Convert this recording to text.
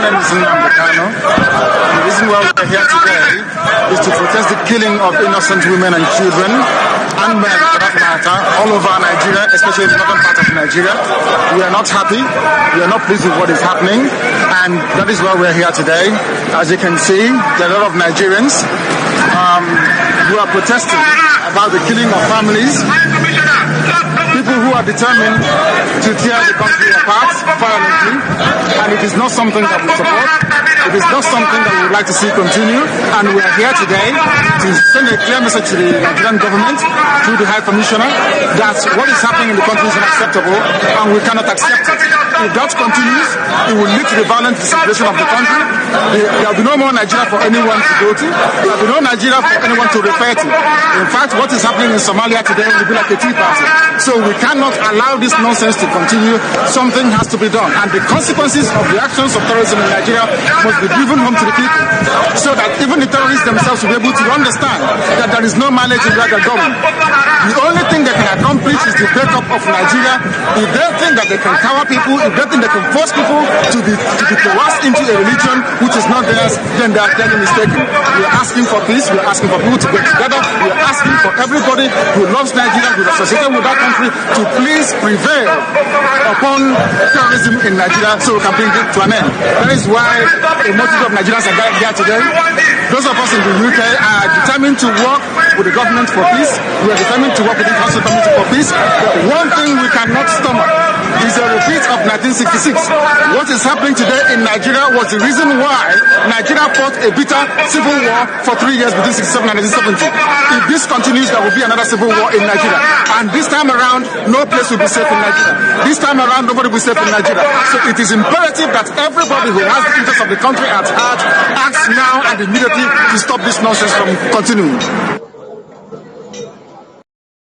name is Nnamdi Kanu. The reason why we're here today is to protest the killing of innocent women and children, and men for that matter, all over Nigeria, especially in the northern part of Nigeria. We are not happy, we are not pleased with what is happening, and that is why we're here today. As you can see, there are a lot of Nigerians who are protesting about the killing of families, people who are determined to tear the country apart violently, and it is not something that we support. It is not something that we would like to see continue, and we are here today to send a clear message to the Nigerian government through the High Commissioner that what is happening in the country is unacceptable, and we cannot accept it. If that continues, it will lead to the violent disintegration of the country. There will be no more Nigeria for anyone to go to. There will be no Nigeria for anyone to refer to. In fact, what is happening in Somalia today will be like a tea party. So we cannot allow this nonsense to continue. Something has to be done. And the consequences of the actions of terrorism in Nigeria must be driven home to the people, so that even the terrorists themselves will be able to understand that there is no mileage in where they're going. The only thing they can accomplish is the breakup of Nigeria. If they think that they can cower people, if they think they can force people to be coerced into a religion which is not theirs, then they are clearly mistaken. We are asking for peace. We are asking for people to get together. We are asking for everybody who loves Nigeria, who is associated with that country, to please prevail upon terrorism in Nigeria so we can bring it to an end. That is why a multitude of Nigerians are gathered here today. Those of us in the UK are determined to work with the government for peace. We are determined to work with the Council Committee for peace. But one thing we cannot stomach is a repeat of 1966. What is happening today in Nigeria was the reason why Nigeria fought a bitter civil war for 3 years between 1967 and 1970. If this continues, there will be another civil war in Nigeria. And this time around, no place will be safe in Nigeria. This time around, nobody will be safe in Nigeria. So it is imperative that everybody who has the interest of the country at heart acts now and immediately to stop this nonsense from continuing.